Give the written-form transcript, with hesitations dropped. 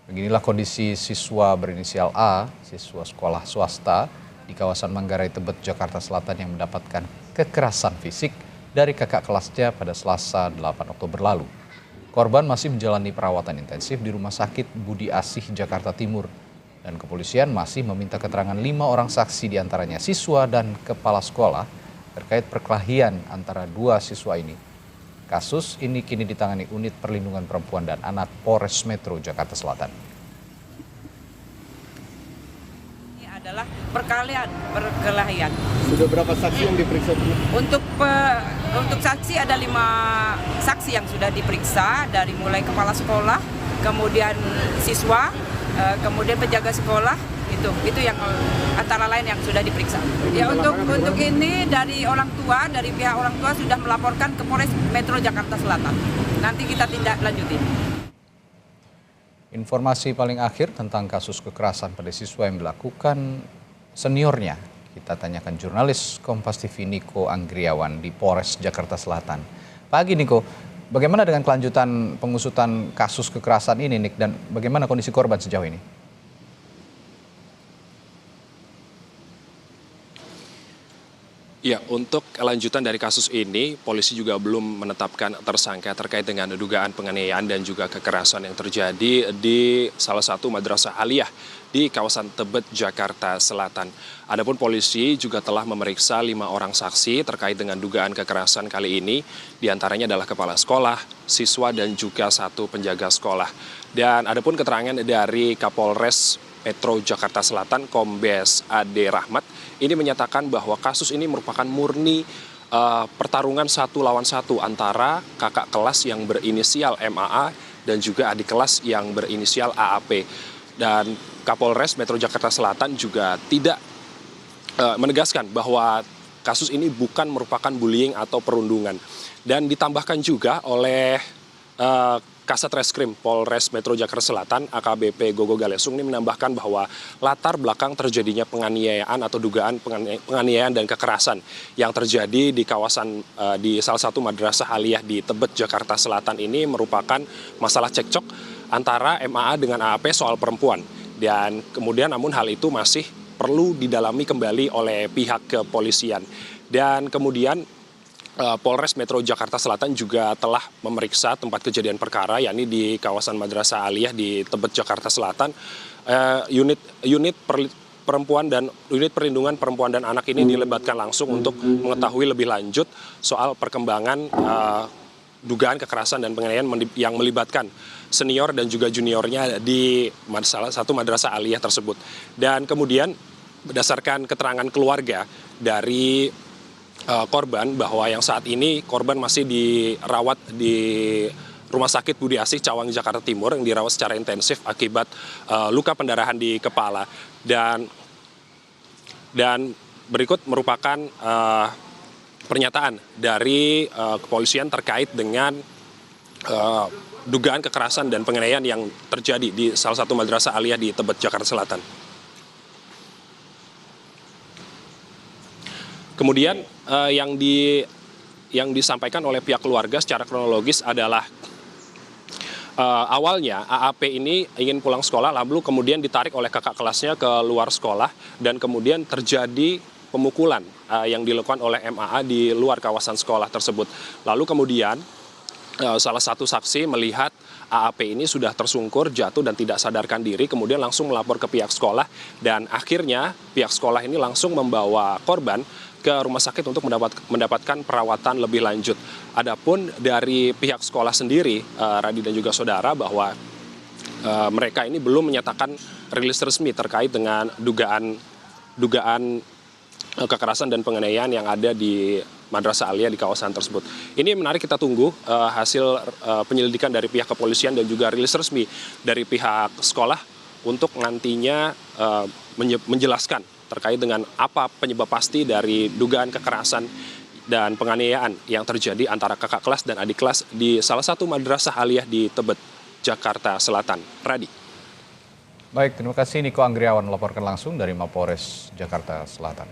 Beginilah kondisi siswa berinisial A, siswa sekolah swasta di kawasan Manggarai Tebet, Jakarta Selatan yang mendapatkan kekerasan fisik dari kakak kelasnya pada Selasa 8 Oktober lalu. Korban masih menjalani perawatan intensif di Rumah Sakit Budi Asih, Jakarta Timur. Dan kepolisian masih meminta keterangan 5 orang saksi diantaranya siswa dan kepala sekolah terkait perkelahian antara dua siswa ini. Kasus ini kini ditangani Unit Perlindungan Perempuan dan Anak Polres Metro Jakarta Selatan. Ini adalah perkelahian. Sudah berapa saksi yang diperiksa? Untuk saksi ada 5 saksi yang sudah diperiksa, dari mulai kepala sekolah, kemudian siswa, kemudian penjaga sekolah, itu yang antara lain yang sudah diperiksa. Ya, untuk ini dari pihak orang tua sudah melaporkan ke Polres Metro Jakarta Selatan. Nanti kita tindak lanjutin. Informasi paling akhir tentang kasus kekerasan pada siswa yang dilakukan seniornya kita tanyakan jurnalis Kompas TV Niko Anggriawan di Polres Jakarta Selatan. Pagi Niko, bagaimana dengan kelanjutan pengusutan kasus kekerasan ini, Nik, dan bagaimana kondisi korban sejauh ini? Ya, untuk kelanjutan dari kasus ini, polisi juga belum menetapkan tersangka terkait dengan dugaan penganiayaan dan juga kekerasan yang terjadi di salah satu madrasah aliyah di kawasan Tebet, Jakarta Selatan. Adapun polisi juga telah memeriksa 5 orang saksi terkait dengan dugaan kekerasan kali ini, diantaranya adalah kepala sekolah, siswa, dan juga 1 penjaga sekolah. Dan adapun keterangan dari Kapolres Metro Jakarta Selatan, Kombes Ade Rahmat, ini menyatakan bahwa kasus ini merupakan murni pertarungan 1 lawan 1 antara kakak kelas yang berinisial MAA dan juga adik kelas yang berinisial AAP. Dan Kapolres Metro Jakarta Selatan juga tidak menegaskan bahwa kasus ini bukan merupakan bullying atau perundungan. Dan ditambahkan juga oleh Kasat Reskrim Polres Metro Jakarta Selatan AKBP Gogo Galesung ini menambahkan bahwa latar belakang terjadinya penganiayaan atau dugaan penganiayaan dan kekerasan yang terjadi di kawasan di salah satu madrasah aliyah di Tebet, Jakarta Selatan ini merupakan masalah cekcok antara MAA dengan AAP soal perempuan. Dan kemudian namun hal itu masih perlu didalami kembali oleh pihak kepolisian. Dan kemudian Polres Metro Jakarta Selatan juga telah memeriksa tempat kejadian perkara, yakni di kawasan Madrasah Aliyah di Tebet, Jakarta Selatan. Unit perempuan dan unit perlindungan perempuan dan anak ini dilibatkan langsung untuk mengetahui lebih lanjut soal perkembangan dugaan kekerasan dan penganiayaan yang melibatkan senior dan juga juniornya di salah satu Madrasah Aliyah tersebut. Dan kemudian berdasarkan keterangan keluarga dari korban, bahwa yang saat ini korban masih dirawat di Rumah Sakit Budi Asih Cawang, Jakarta Timur, yang dirawat secara intensif akibat luka pendarahan di kepala. Dan berikut merupakan pernyataan dari kepolisian terkait dengan dugaan kekerasan dan penganiayaan yang terjadi di salah satu madrasah aliyah di Tebet, Jakarta Selatan. Kemudian yang disampaikan oleh pihak keluarga secara kronologis adalah awalnya AAP ini ingin pulang sekolah, lalu kemudian ditarik oleh kakak kelasnya ke luar sekolah, dan kemudian terjadi pemukulan yang dilakukan oleh MAA di luar kawasan sekolah tersebut. Lalu kemudian salah satu saksi melihat AAP ini sudah tersungkur, jatuh dan tidak sadarkan diri, kemudian langsung melapor ke pihak sekolah, dan akhirnya pihak sekolah ini langsung membawa korban ke rumah sakit untuk mendapatkan perawatan lebih lanjut. Adapun dari pihak sekolah sendiri, Radi dan juga saudara, bahwa mereka ini belum menyatakan rilis resmi terkait dengan dugaan kekerasan dan penganiayaan yang ada di Madrasah Aliyah di kawasan tersebut. Ini menarik, kita tunggu hasil penyelidikan dari pihak kepolisian dan juga rilis resmi dari pihak sekolah untuk nantinya menjelaskan terkait dengan apa penyebab pasti dari dugaan kekerasan dan penganiayaan yang terjadi antara kakak kelas dan adik kelas di salah satu madrasah aliyah di Tebet, Jakarta Selatan. Radi. Baik, terima kasih Niko Anggriawan melaporkan langsung dari Mapolres Jakarta Selatan.